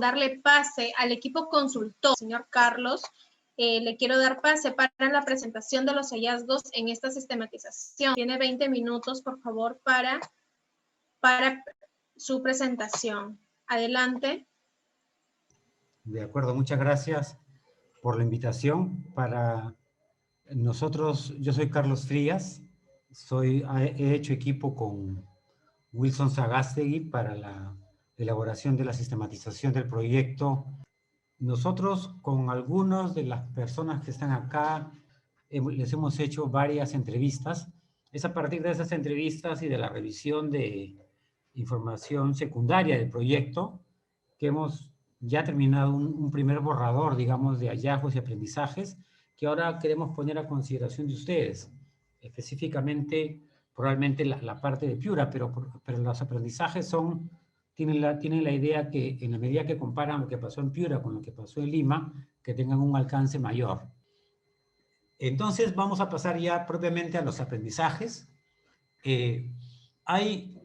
darle pase al equipo consultor, señor Carlos. Le quiero dar pase para la presentación de los hallazgos en esta sistematización. Tiene 20 minutos, por favor, para su presentación. Adelante. De acuerdo, muchas gracias por la invitación. Para nosotros, yo soy Carlos Frías, he hecho equipo con Wilson Sagástegui para la elaboración de la sistematización del proyecto. Nosotros, con algunas de las personas que están acá, les hemos hecho varias entrevistas. Es a partir de esas entrevistas y de la revisión de información secundaria del proyecto que hemos ya terminado un primer borrador, digamos, de hallazgos y aprendizajes que ahora queremos poner a consideración de ustedes. Específicamente, probablemente la parte de Piura, pero los aprendizajes tienen la idea que en la medida que comparan lo que pasó en Piura con lo que pasó en Lima, que tengan un alcance mayor. Entonces, vamos a pasar ya propiamente a los aprendizajes. Hay,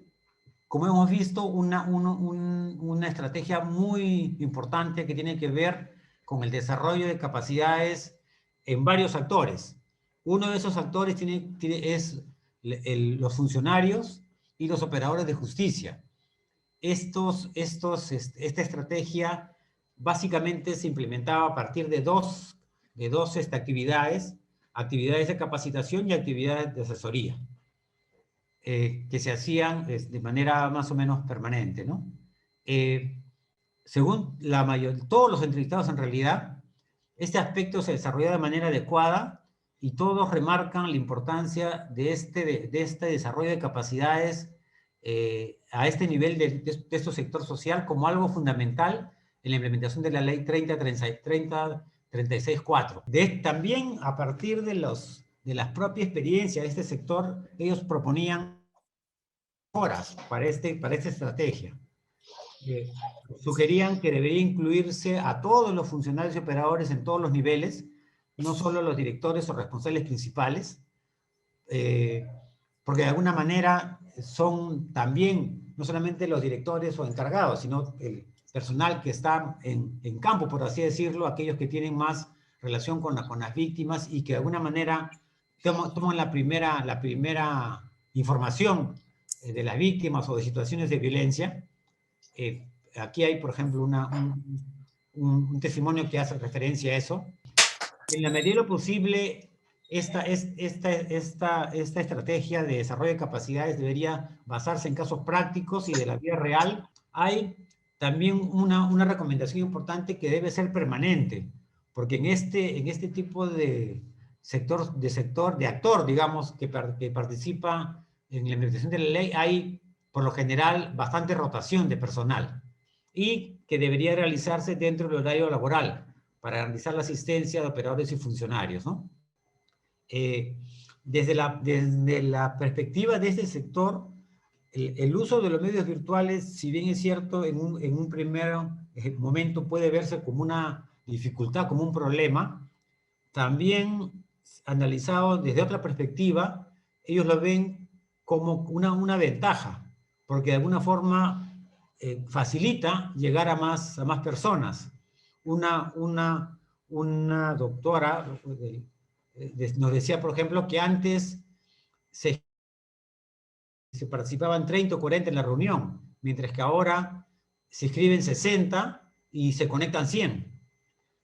como hemos visto, una estrategia muy importante que tiene que ver con el desarrollo de capacidades en varios actores. Uno de esos actores es los funcionarios y los operadores de justicia. Esta estrategia básicamente se implementaba a partir de dos actividades de capacitación y actividades de asesoría, que se hacían de manera más o menos permanente, ¿no? Según todos los entrevistados en realidad, este aspecto se desarrolló de manera adecuada y todos remarcan la importancia de este desarrollo de capacidades a este nivel de este sector social como algo fundamental en la implementación de la ley 3036-4. También a partir de la propia experiencia de este sector, ellos proponían mejoras para esta estrategia. Sugerían que debería incluirse a todos los funcionarios y operadores en todos los niveles, no solo los directores o responsables principales, porque de alguna manera son también no solamente los directores o encargados, sino el personal que está en campo, por así decirlo, aquellos que tienen más relación con las víctimas y que de alguna manera toman la primera información de las víctimas o de situaciones de violencia. Aquí hay, por ejemplo, un testimonio que hace referencia a eso. En la medida de lo posible, esta estrategia de desarrollo de capacidades debería basarse en casos prácticos y de la vida real. Hay también una recomendación importante que debe ser permanente, porque en este tipo de actor, digamos, que participa en la implementación de la ley, hay, por lo general, bastante rotación de personal y que debería realizarse dentro del horario laboral para garantizar la asistencia de operadores y funcionarios, ¿no? Desde la perspectiva de este sector, el uso de los medios virtuales, si bien es cierto, en un primer momento puede verse como una dificultad, como un problema, también analizado desde otra perspectiva, ellos lo ven como una ventaja, porque de alguna forma facilita llegar a más personas. Una doctora nos decía, por ejemplo, que antes se participaban 30 o 40 en la reunión, mientras que ahora se escriben 60 y se conectan 100.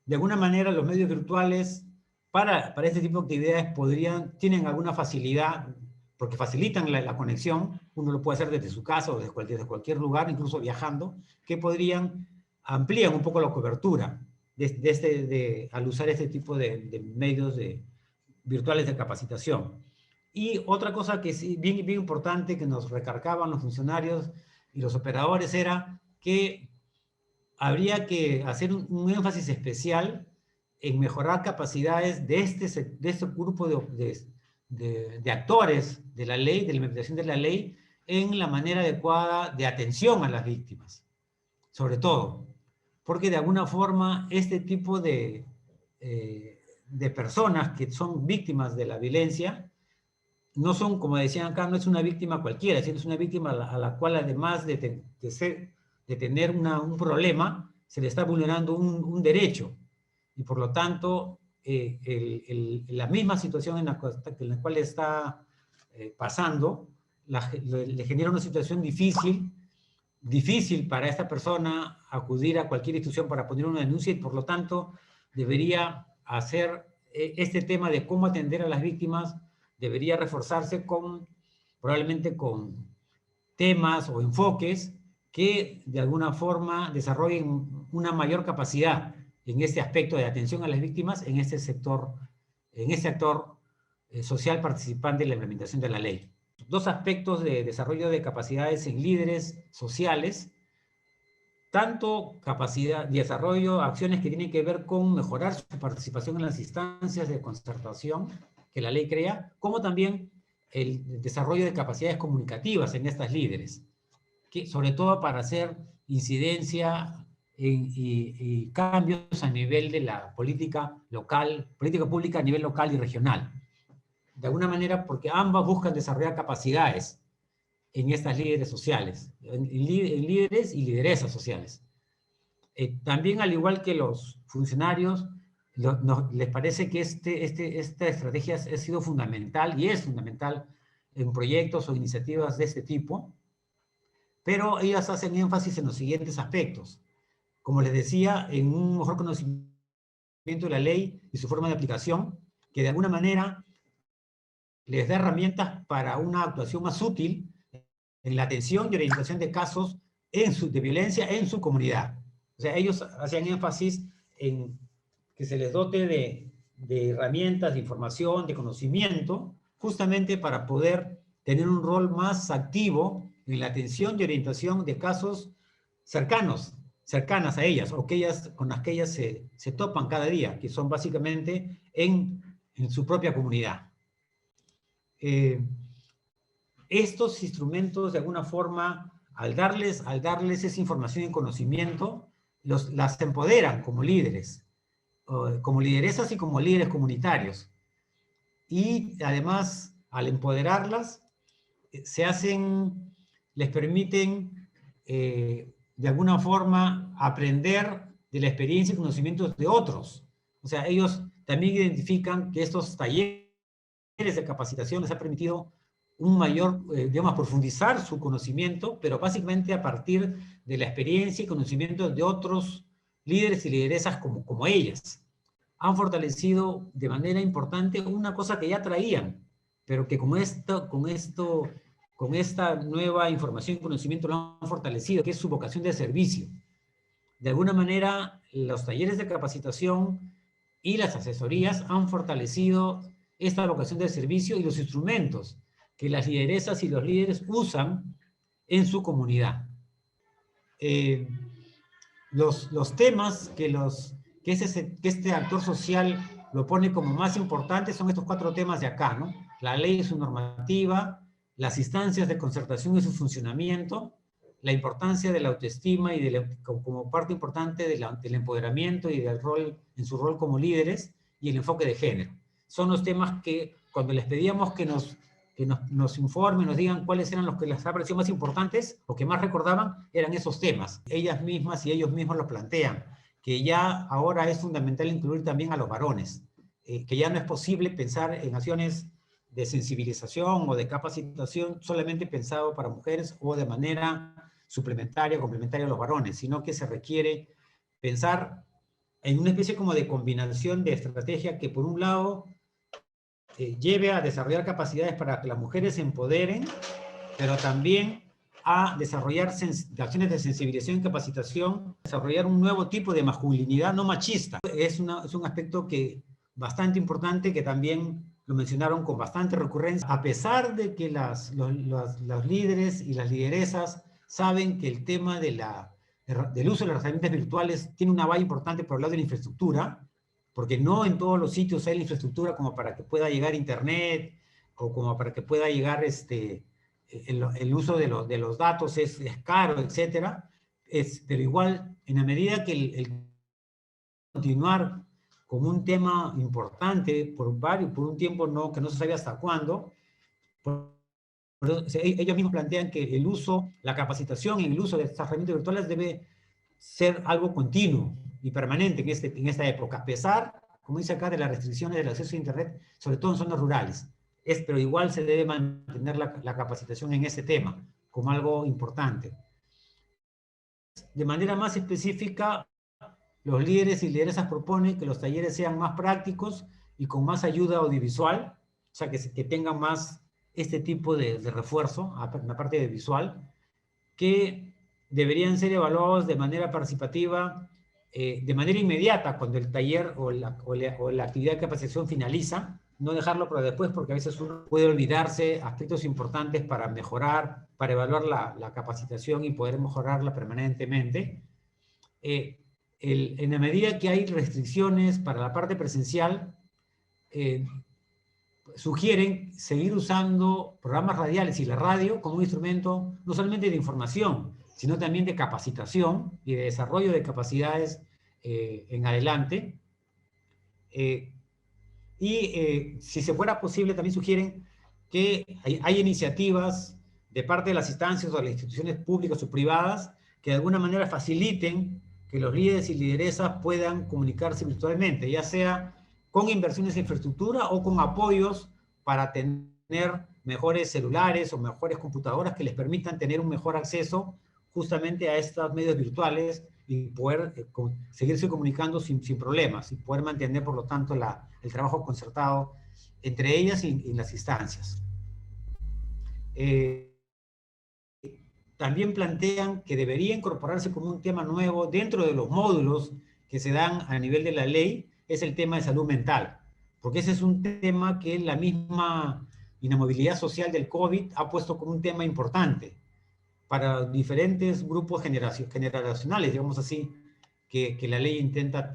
De alguna manera, los medios virtuales para este tipo de actividades tienen alguna facilidad, porque facilitan la conexión. Uno lo puede hacer desde su casa o desde cualquier lugar, incluso viajando, que amplían un poco la cobertura al usar este tipo de medios virtuales de capacitación. Y otra cosa que es bien importante que nos recargaban los funcionarios y los operadores era que habría que hacer un énfasis especial en mejorar capacidades de este grupo de actores de la ley, de la implementación de la ley, en la manera adecuada de atención a las víctimas, sobre todo, porque de alguna forma este tipo de personas que son víctimas de la violencia no son, como decían acá, no es una víctima cualquiera, sino es una víctima a la cual además de tener un problema, se le está vulnerando un derecho. Y por lo tanto, la misma situación en la cual está pasando, le genera una situación difícil para esta persona acudir a cualquier institución para poner una denuncia y por lo tanto debería hacer este tema de cómo atender a las víctimas, debería reforzarse probablemente con temas o enfoques que de alguna forma desarrollen una mayor capacidad en este aspecto de atención a las víctimas en este sector, en este actor social participante en la implementación de la ley. Dos aspectos de desarrollo de capacidades en líderes sociales, tanto capacidad de desarrollo, acciones que tienen que ver con mejorar su participación en las instancias de concertación que la ley crea, como también el desarrollo de capacidades comunicativas en estas líderes, que sobre todo para hacer incidencia y cambios a nivel de la política local, política pública a nivel local y regional. De alguna manera, porque ambas buscan desarrollar capacidades en estas líderes sociales, en líderes y lideresas sociales. También, al igual que los funcionarios, les parece que esta estrategia ha sido fundamental y es fundamental en proyectos o iniciativas de este tipo, pero ellas hacen énfasis en los siguientes aspectos. Como les decía, en un mejor conocimiento de la ley y su forma de aplicación, que de alguna manera les da herramientas para una actuación más útil en la atención y orientación de casos de violencia en su comunidad. O sea, ellos hacían énfasis en que se les dote de herramientas, de información, de conocimiento, justamente para poder tener un rol más activo en la atención y orientación de casos cercanas a ellas, o con las que ellas se topan cada día, que son básicamente en su propia comunidad. Estos instrumentos, de alguna forma, al darles esa información y conocimiento, las empoderan como líderes, como lideresas y como líderes comunitarios. Y además, al empoderarlas, les permiten, de alguna forma, aprender de la experiencia y conocimientos de otros. O sea, ellos también identifican que estos talleres de capacitación les ha permitido un mayor, digamos, profundizar su conocimiento, pero básicamente a partir de la experiencia y conocimiento de otros líderes y lideresas como ellas. Han fortalecido de manera importante una cosa que ya traían, pero que con esta nueva información y conocimiento lo han fortalecido, que es su vocación de servicio. De alguna manera, los talleres de capacitación y las asesorías han fortalecido esta vocación de servicio y los instrumentos que las lideresas y los líderes usan en su comunidad. Los temas que este actor social lo pone como más importantes son estos 4 temas de acá, ¿no? La ley y su normativa, las instancias de concertación y su funcionamiento, la importancia de la autoestima y como parte importante del empoderamiento y en su rol como líderes, y el enfoque de género. Son los temas que cuando les pedíamos que nos informen, nos digan cuáles eran los que les ha parecido más importantes o que más recordaban, eran esos temas. Ellas mismas y ellos mismos los plantean, que ya ahora es fundamental incluir también a los varones, que ya no es posible pensar en acciones de sensibilización o de capacitación solamente pensado para mujeres o de manera suplementaria o complementaria a los varones, sino que se requiere pensar en una especie como de combinación de estrategia que por un lado lleve a desarrollar capacidades para que las mujeres se empoderen, pero también a desarrollar acciones de sensibilización y capacitación, desarrollar un nuevo tipo de masculinidad no machista. Es un aspecto bastante importante que también lo mencionaron con bastante recurrencia. A pesar de que los líderes y las lideresas saben que el tema del uso de las herramientas virtuales tiene una valla importante por el lado de la infraestructura, porque no en todos los sitios hay la infraestructura como para que pueda llegar internet o como para que pueda llegar el uso de los datos es caro, etcétera. Pero igual, en la medida que el continuar como un tema importante por un tiempo que no se sabe hasta cuándo, ellos mismos plantean que la capacitación y el uso de estas herramientas virtuales debe ser algo continuo y permanente en esta época, a pesar, como dice acá, de las restricciones del acceso a Internet, sobre todo en zonas rurales. Pero igual se debe mantener la capacitación en ese tema como algo importante. De manera más específica, los líderes y lideresas proponen que los talleres sean más prácticos y con más ayuda audiovisual, o sea, que tengan más este tipo de refuerzo, en la parte de visual, que deberían ser evaluados de manera participativa, de manera inmediata, cuando el taller o la actividad de capacitación finaliza, no dejarlo para después, porque a veces uno puede olvidarse aspectos importantes para mejorar, para evaluar la capacitación y poder mejorarla permanentemente. En la medida que hay restricciones para la parte presencial, sugieren seguir usando programas radiales y la radio como un instrumento no solamente de información, sino también de capacitación y de desarrollo de capacidades en adelante. Si se fuera posible, también sugieren que hay iniciativas de parte de las instancias o de las instituciones públicas o privadas que de alguna manera faciliten que los líderes y lideresas puedan comunicarse virtualmente, ya sea con inversiones en infraestructura o con apoyos para tener mejores celulares o mejores computadoras que les permitan tener un mejor acceso justamente a estos medios virtuales y poder seguirse comunicando sin problemas y poder mantener, por lo tanto, el trabajo concertado entre ellas y las instancias. También plantean que debería incorporarse como un tema nuevo dentro de los módulos que se dan a nivel de la ley, es el tema de salud mental, porque ese es un tema que la misma inamovilidad social del COVID ha puesto como un tema importante para diferentes grupos generacionales, digamos así, que la ley intenta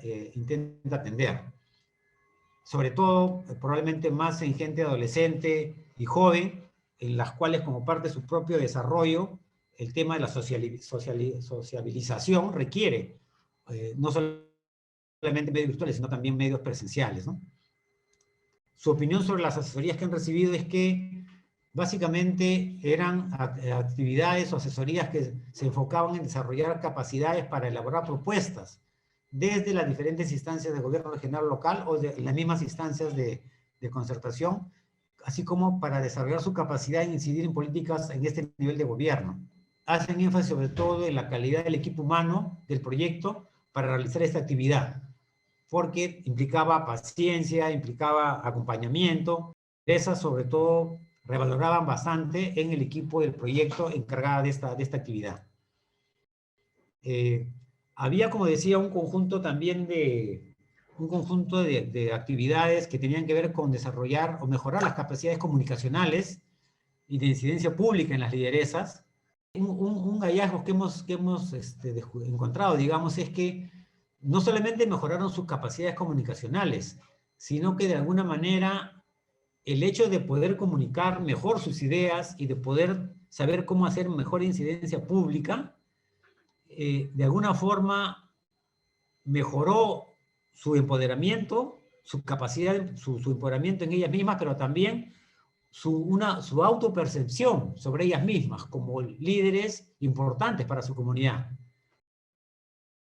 atender. Sobre todo, probablemente más en gente adolescente y joven, en las cuales como parte de su propio desarrollo, el tema de la sociabilización requiere no solamente medios virtuales, sino también medios presenciales, ¿no? Su opinión sobre las asesorías que han recibido es que básicamente eran actividades o asesorías que se enfocaban en desarrollar capacidades para elaborar propuestas desde las diferentes instancias de gobierno regional o local o de las mismas instancias de concertación, así como para desarrollar su capacidad en incidir en políticas en este nivel de gobierno. Hacen énfasis sobre todo en la calidad del equipo humano del proyecto para realizar esta actividad, porque implicaba paciencia, implicaba acompañamiento. Esas, sobre todo, revaloraban bastante en el equipo del proyecto encargada de esta actividad. Había, como decía, un conjunto también de actividades que tenían que ver con desarrollar o mejorar las capacidades comunicacionales y de incidencia pública en las lideresas. Un hallazgo que hemos encontrado, digamos, es que no solamente mejoraron sus capacidades comunicacionales, sino que de alguna manera el hecho de poder comunicar mejor sus ideas y de poder saber cómo hacer mejor incidencia pública, de alguna forma mejoró su empoderamiento, su capacidad, su empoderamiento en ellas mismas, pero también su autopercepción sobre ellas mismas como líderes importantes para su comunidad.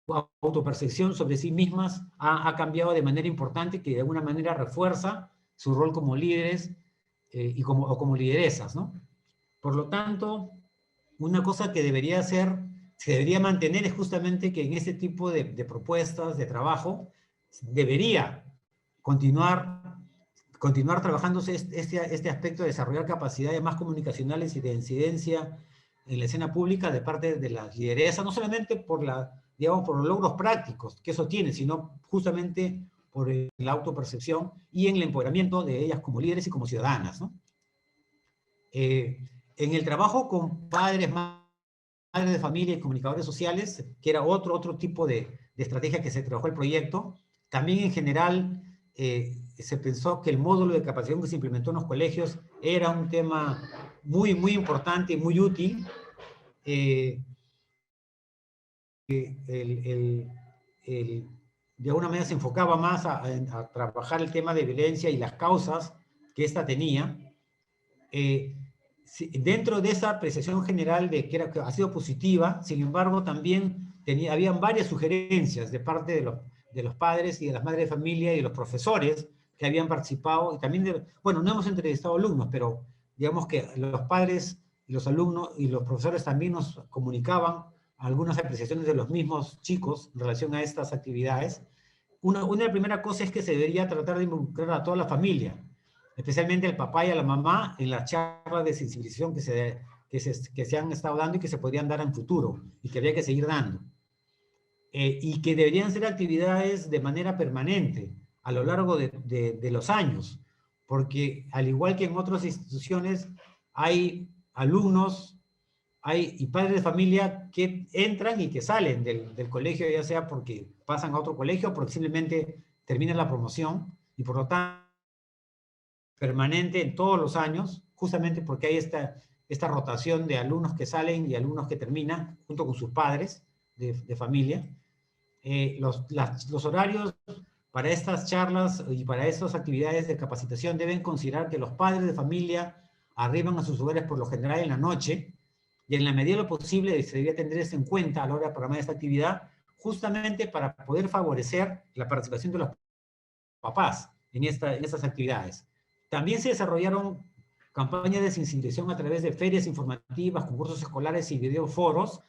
Su autopercepción sobre sí mismas ha cambiado de manera importante, que de alguna manera refuerza su rol como líderes o como lideresas, ¿no? Por lo tanto, una cosa que se debería mantener es justamente que en este tipo de propuestas de trabajo debería continuar trabajándose este aspecto de desarrollar capacidades más comunicacionales y de incidencia en la escena pública de parte de las lideresas, no solamente por los logros prácticos que eso tiene, sino justamente por la autopercepción y en el empoderamiento de ellas como líderes y como ciudadanas, ¿no? En el trabajo con padres, madres de familia y comunicadores sociales, que era otro tipo de estrategia que se trabajó el proyecto, también en general se pensó que el módulo de capacitación que se implementó en los colegios era un tema muy, muy importante y muy útil. De alguna manera se enfocaba más a trabajar el tema de violencia y las causas que ésta tenía. Dentro de esa apreciación general de que ha sido positiva, sin embargo, también habían varias sugerencias de parte de los padres y de las madres de familia y de los profesores que habían participado, y también bueno, no hemos entrevistado alumnos, pero digamos que los padres y los alumnos y los profesores también nos comunicaban algunas apreciaciones de los mismos chicos en relación a estas actividades. Una primera cosa es que se debería tratar de involucrar a toda la familia, especialmente al papá y a la mamá, en las charlas de sensibilización que se han estado dando y que se podrían dar en futuro, y que habría que seguir dando. Y que deberían ser actividades de manera permanente, a lo largo de los años, porque al igual que en otras instituciones, hay alumnos y padres de familia que entran y que salen del colegio, ya sea porque pasan a otro colegio o porque simplemente terminan la promoción, y por lo tanto permanente en todos los años, justamente porque hay esta rotación de alumnos que salen y alumnos que terminan junto con sus padres de familia. Los horarios para estas charlas y para estas actividades de capacitación deben considerar que los padres de familia arriban a sus hogares por lo general en la noche, y en la medida de lo posible se debería tener esto en cuenta a la hora de programar esta actividad, justamente para poder favorecer la participación de los papás en estas actividades. También se desarrollaron campañas de sensibilización a través de ferias informativas, concursos escolares y videoforos.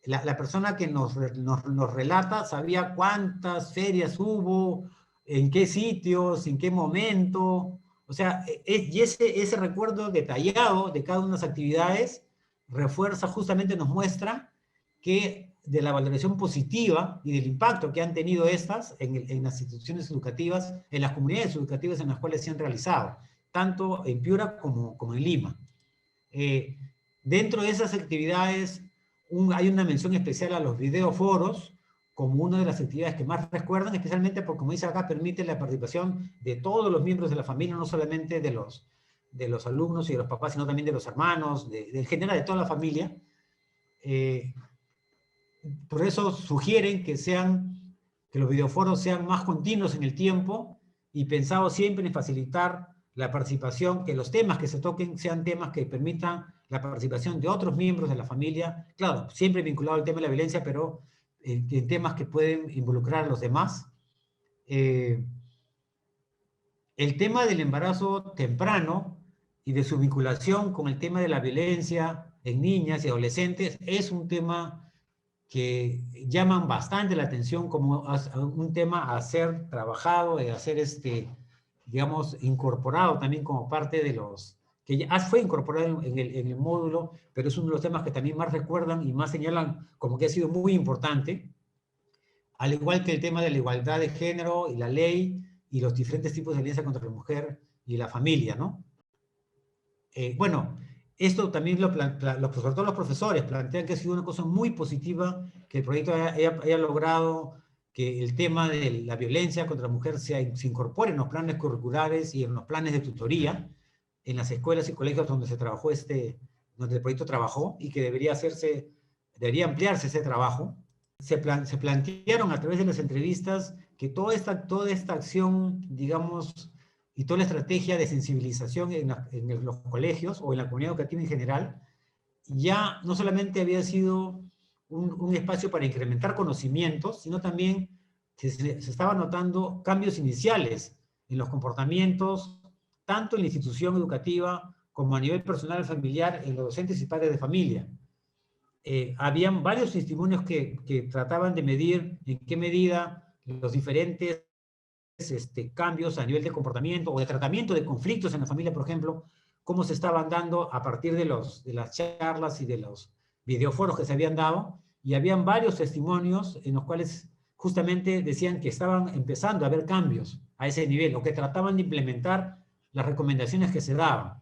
La persona que nos relata sabía cuántas ferias hubo, en qué sitios, en qué momento. O sea, y ese recuerdo detallado de cada una de las actividades refuerza, justamente nos muestra que de la valoración positiva y del impacto que han tenido estas en las instituciones educativas, en las comunidades educativas en las cuales se han realizado, tanto en Piura como en Lima. Dentro de esas actividades hay una mención especial a los videoforos como una de las actividades que más recuerdan, especialmente porque, como dice acá, permite la participación de todos los miembros de la familia, no solamente de los alumnos y de los papás, sino también de los hermanos, en general de toda la familia. Por eso sugieren que los videoforos sean más continuos en el tiempo y pensados siempre en facilitar la participación, que los temas que se toquen sean temas que permitan la participación de otros miembros de la familia, claro, siempre vinculado al tema de la violencia, pero en temas que pueden involucrar a los demás. El tema del embarazo temprano y de su vinculación con el tema de la violencia en niñas y adolescentes es un tema que llaman bastante la atención como un tema a ser trabajado, a ser, digamos, incorporado también como parte de que ya fue incorporado en el módulo, pero es uno de los temas que también más recuerdan y más señalan como que ha sido muy importante, al igual que el tema de la igualdad de género y la ley y los diferentes tipos de violencia contra la mujer y la familia, ¿no? Bueno, esto también sobre todo los profesores plantean que ha sido una cosa muy positiva que el proyecto haya logrado que el tema de la violencia contra la mujer se incorpore en los planes curriculares y en los planes de tutoría en las escuelas y colegios donde se trabajó donde el proyecto trabajó, y que debería ampliarse ese trabajo. Se plantearon a través de las entrevistas que toda esta acción, digamos, y toda la estrategia de sensibilización en los colegios o en la comunidad educativa en general, ya no solamente había sido un espacio para incrementar conocimientos, sino también que se estaban notando cambios iniciales en los comportamientos, tanto en la institución educativa como a nivel personal familiar, en los docentes y padres de familia. Habían varios testimonios que trataban de medir en qué medida los diferentes cambios a nivel de comportamiento o de tratamiento de conflictos en la familia, por ejemplo, cómo se estaban dando a partir de las charlas y de los videoforos que se habían dado, y habían varios testimonios en los cuales justamente decían que estaban empezando a haber cambios a ese nivel, o que trataban de implementar las recomendaciones que se daban.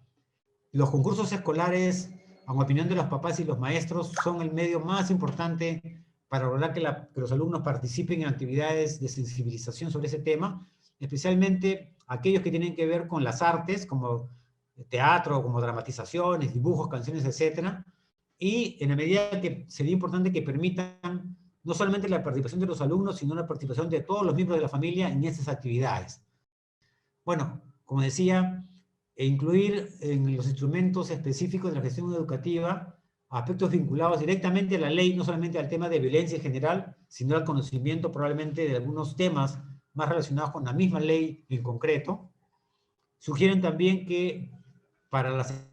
Los concursos escolares, en opinión de los papás y los maestros, son el medio más importante para lograr que los alumnos participen en actividades de sensibilización sobre ese tema, especialmente aquellos que tienen que ver con las artes, como teatro, como dramatizaciones, dibujos, canciones, etc. Y en la medida que sería importante que permitan no solamente la participación de los alumnos, sino la participación de todos los miembros de la familia en estas actividades. Bueno, como decía, incluir en los instrumentos específicos de la gestión educativa aspectos vinculados directamente a la ley, no solamente al tema de violencia en general, sino al conocimiento probablemente de algunos temas más relacionados con la misma ley en concreto. Sugieren también que para las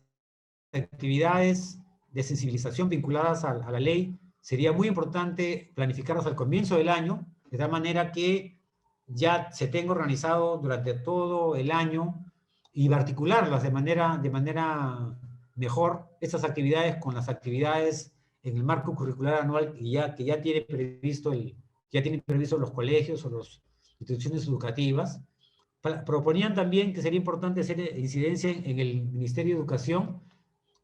actividades de sensibilización vinculadas a la ley, sería muy importante planificarlas al comienzo del año, de tal manera que ya se tenga organizado durante todo el año y articularlas de manera mejor, estas actividades con las actividades en el marco curricular anual que ya tiene previsto ya tienen previsto los colegios o las instituciones educativas. Proponían también que sería importante hacer incidencia en el Ministerio de Educación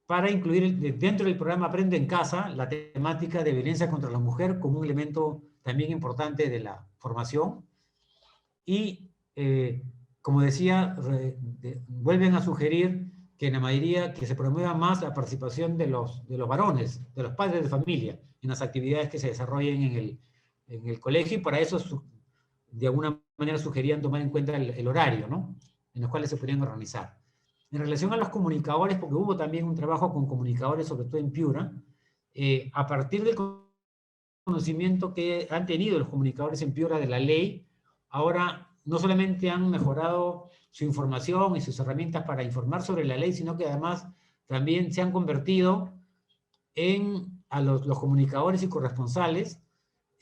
para incluir dentro del programa Aprende en Casa la temática de violencia contra la mujer como un elemento también importante de la formación. Y, como decía, vuelven a sugerir que en la mayoría que se promueva más la participación de los varones, de los padres de familia, en las actividades que se desarrollen en el colegio, y para eso de alguna manera sugerían tomar en cuenta el horario, ¿no?, en los cuales se podrían organizar. En relación a los comunicadores, porque hubo también un trabajo con comunicadores, sobre todo en Piura, a partir del conocimiento que han tenido los comunicadores en Piura de la ley, ahora no solamente han mejorado su información y sus herramientas para informar sobre la ley, sino que además también se han convertido a los comunicadores y corresponsales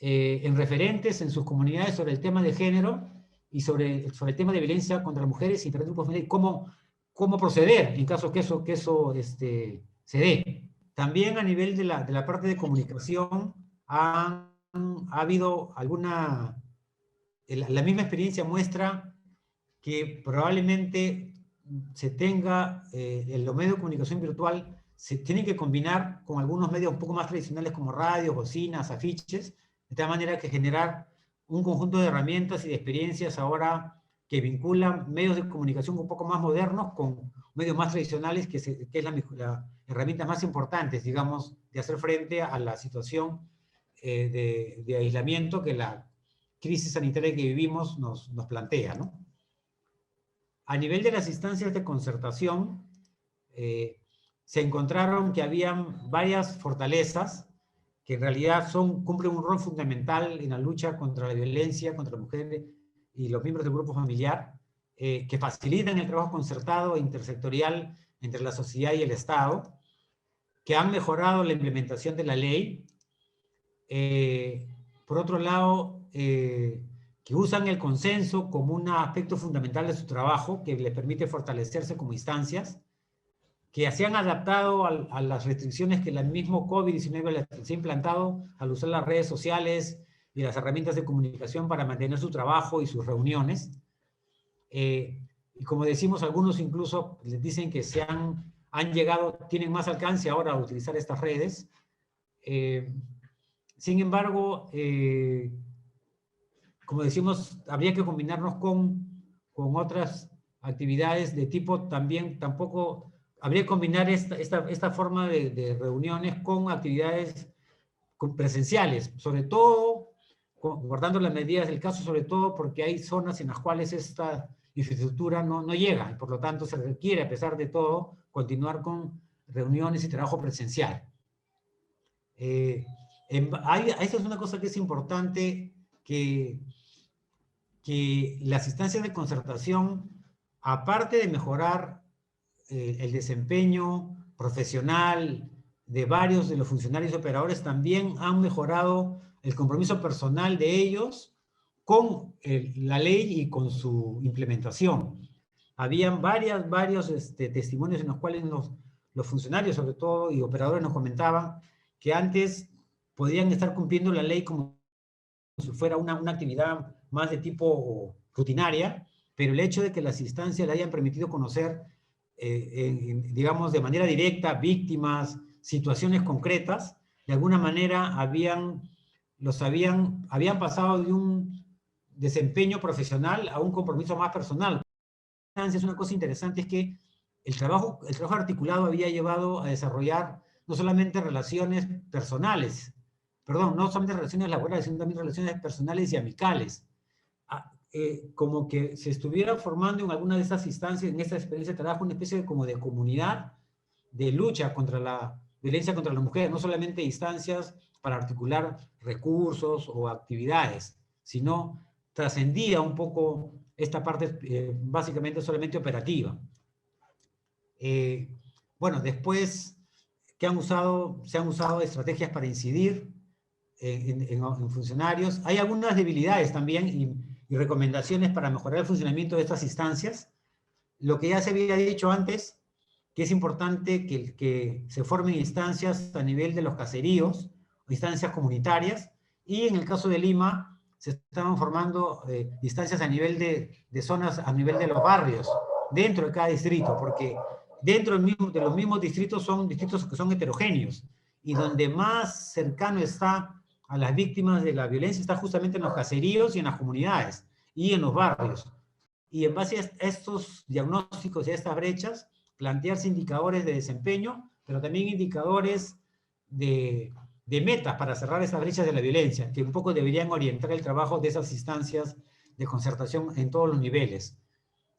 en referentes en sus comunidades sobre el tema de género y sobre el tema de violencia contra las mujeres y diferentes grupos de cómo proceder en caso que eso se dé. También a nivel de la parte de comunicación ha habido la misma experiencia muestra que probablemente se tenga en los medios de comunicación virtual, se tienen que combinar con algunos medios un poco más tradicionales como radios, bocinas, afiches, de tal manera que generar un conjunto de herramientas y de experiencias ahora que vinculan medios de comunicación un poco más modernos con medios más tradicionales, que es la herramienta más importante, digamos, de hacer frente a la situación de aislamiento que la crisis sanitaria que vivimos nos plantea, ¿no? A nivel de las instancias de concertación, se encontraron que habían varias fortalezas que en realidad cumplen un rol fundamental en la lucha contra la violencia contra las mujeres y los miembros del grupo familiar, que facilitan el trabajo concertado e intersectorial entre la sociedad y el Estado, que han mejorado la implementación de la ley. Por otro lado, que usan el consenso como un aspecto fundamental de su trabajo, que les permite fortalecerse como instancias, que se han adaptado a las restricciones que el mismo COVID-19 se ha implantado al usar las redes sociales y las herramientas de comunicación para mantener su trabajo y sus reuniones. Y como decimos, algunos incluso les dicen que tienen más alcance ahora a utilizar estas redes. Sin embargo, como decimos, habría que combinarnos con otras actividades de tipo tampoco habría que combinar esta forma de reuniones con actividades presenciales, sobre todo guardando las medidas del caso, sobre todo porque hay zonas en las cuales esta infraestructura no llega, y por lo tanto se requiere, a pesar de todo, continuar con reuniones y trabajo presencial. Esa es una cosa que es importante, que las instancias de concertación, aparte de mejorar el desempeño profesional de varios de los funcionarios y operadores, también han mejorado el compromiso personal de ellos con la ley y con su implementación. Habían varios testimonios en los cuales los funcionarios, sobre todo, y operadores nos comentaban que antes podían estar cumpliendo la ley como si fuera una actividad más de tipo rutinaria, pero el hecho de que las instancias le hayan permitido conocer, digamos, de manera directa, víctimas, situaciones concretas, de alguna manera habían pasado de un desempeño profesional a un compromiso más personal. Es una cosa interesante, es que el trabajo articulado había llevado a desarrollar no solamente relaciones personales, no solamente relaciones laborales, sino también relaciones personales y amicales. Como que se estuviera formando en alguna de estas instancias, en esta experiencia de trabajo, una especie de comunidad de lucha contra la violencia contra la mujer, no solamente instancias para articular recursos o actividades, sino trascendía un poco esta parte básicamente solamente operativa. Bueno, después se han usado estrategias para incidir en funcionarios. Hay algunas debilidades también y recomendaciones para mejorar el funcionamiento de estas instancias. Lo que ya se había dicho antes, que es importante que se formen instancias a nivel de los caseríos, instancias comunitarias, y en el caso de Lima se estaban formando instancias a nivel de zonas, a nivel de los barrios, dentro de cada distrito, porque dentro de los mismos distritos son distritos que son heterogéneos, y donde más cercano está a las víctimas de la violencia está justamente en los caseríos y en las comunidades, y en los barrios. Y en base a estos diagnósticos y a estas brechas, plantearse indicadores de desempeño, pero también indicadores de metas para cerrar esas brechas de la violencia, que un poco deberían orientar el trabajo de esas instancias de concertación en todos los niveles.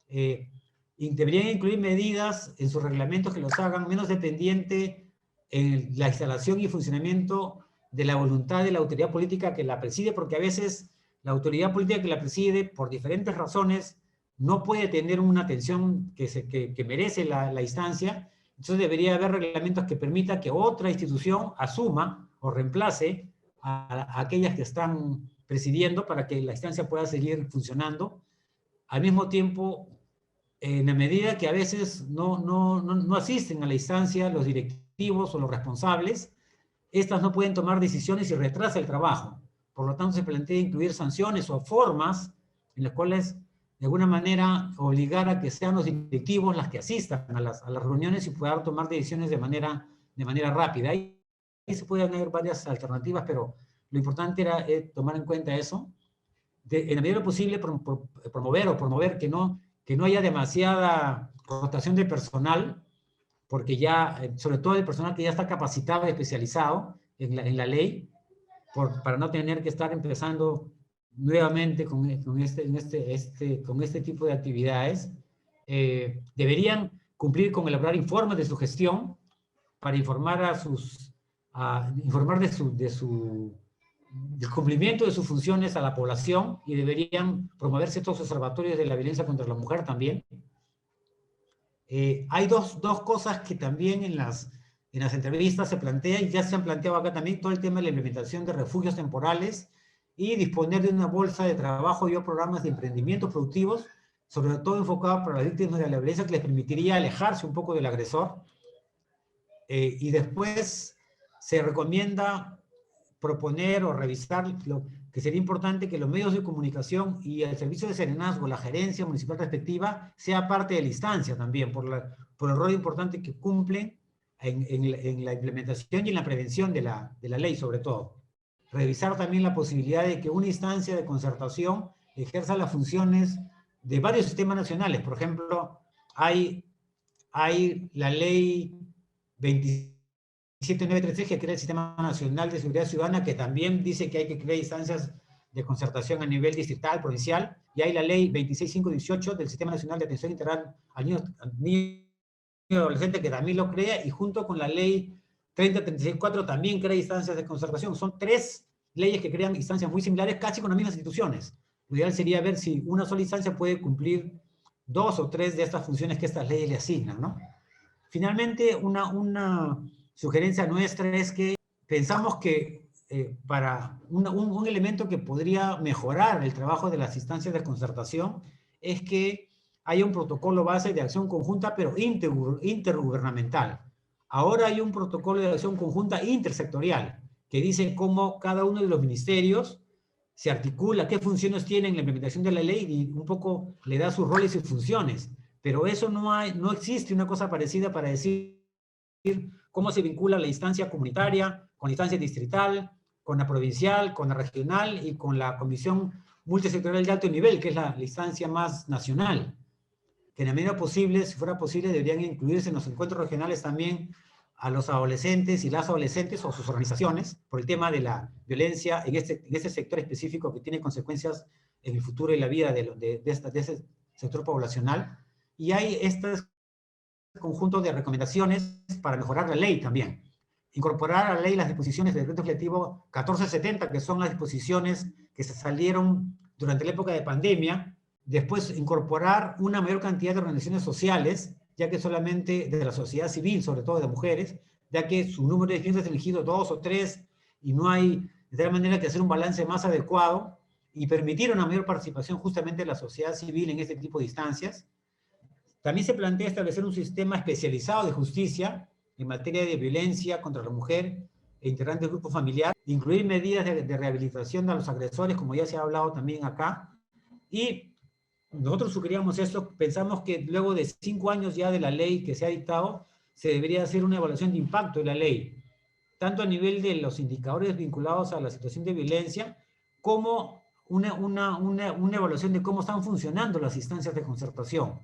Y deberían incluir medidas en sus reglamentos que los hagan menos dependiente en la instalación y funcionamiento de la voluntad de la autoridad política que la preside, porque a veces la autoridad política que la preside, por diferentes razones, no puede tener una atención que merece la instancia. Entonces debería haber reglamentos que permitan que otra institución asuma o reemplace a aquellas que están presidiendo para que la instancia pueda seguir funcionando. Al mismo tiempo, en la medida que a veces no asisten a la instancia los directivos o los responsables, estas no pueden tomar decisiones y retrasa el trabajo. Por lo tanto, se plantea incluir sanciones o formas en las cuales, de alguna manera, obligar a que sean los directivos las que asistan a las reuniones y puedan tomar decisiones de manera rápida. Ahí se pueden haber varias alternativas, pero lo importante era tomar en cuenta eso. En la medida de lo posible, promover que no haya demasiada rotación de personal, porque ya, sobre todo el personal que ya está capacitado y especializado en la ley, para no tener que estar empezando nuevamente con este tipo de actividades. Deberían cumplir con elaborar informes de su gestión para informar informar del cumplimiento de sus funciones a la población, y deberían promoverse estos observatorios de la violencia contra la mujer también. Hay dos cosas que también en las entrevistas se plantean, y ya se han planteado acá también, todo el tema de la implementación de refugios temporales y disponer de una bolsa de trabajo y o programas de emprendimientos productivos, sobre todo enfocados para las víctimas de la violencia, que les permitiría alejarse un poco del agresor. Y después se recomienda proponer o revisar lo que sería importante que los medios de comunicación y el servicio de serenazgo, la gerencia municipal respectiva, sea parte de la instancia también, por el rol importante que cumplen en la implementación y en la prevención de la ley, sobre todo. Revisar también la posibilidad de que una instancia de concertación ejerza las funciones de varios sistemas nacionales. Por ejemplo, hay la ley 27933, que crea el Sistema Nacional de Seguridad Ciudadana, que también dice que hay que crear instancias de concertación a nivel distrital, provincial, y hay la ley 26518 del Sistema Nacional de Atención Integral al Niño y Adolescente, que también lo crea, y junto con la ley 30364 también crea instancias de concertación. Son tres leyes que crean instancias muy similares, casi con las mismas instituciones. Lo ideal sería ver si una sola instancia puede cumplir 2 o 3 de estas funciones que estas leyes le asignan, ¿no? Finalmente, una sugerencia nuestra es que pensamos que para un elemento que podría mejorar el trabajo de las instancias de concertación es que haya un protocolo base de acción conjunta, pero intergubernamental. Ahora hay un protocolo de acción conjunta intersectorial que dice cómo cada uno de los ministerios se articula, qué funciones tiene en la implementación de la ley, y un poco le da sus roles y funciones. Pero eso no existe una cosa parecida para decir cómo se vincula la instancia comunitaria con la instancia distrital, con la provincial, con la regional y con la comisión multisectorial de alto nivel, que es la instancia más nacional. Que en la medida posible, si fuera posible, deberían incluirse en los encuentros regionales también a los adolescentes y las adolescentes o sus organizaciones por el tema de la violencia en este sector específico que tiene consecuencias en el futuro y la vida de ese sector poblacional. Y hay este conjunto de recomendaciones para mejorar la ley también. incorporar a la ley las disposiciones del decreto legislativo 1470, que son las disposiciones que se salieron durante la época de pandemia. Después, incorporar una mayor cantidad de organizaciones sociales, ya que solamente de la sociedad civil, sobre todo de mujeres, ya que su número de dirigentes es elegido 2 o 3 y no hay de tal manera que hacer un balance más adecuado y permitir una mayor participación justamente de la sociedad civil en este tipo de instancias. También se plantea establecer un sistema especializado de justicia en materia de violencia contra la mujer e integrantes del grupo familiar, incluir medidas de rehabilitación a los agresores, como ya se ha hablado también acá, y nosotros sugeríamos esto, pensamos que luego de 5 años ya de la ley que se ha dictado, se debería hacer una evaluación de impacto de la ley, tanto a nivel de los indicadores vinculados a la situación de violencia, como una evaluación de cómo están funcionando las instancias de concertación.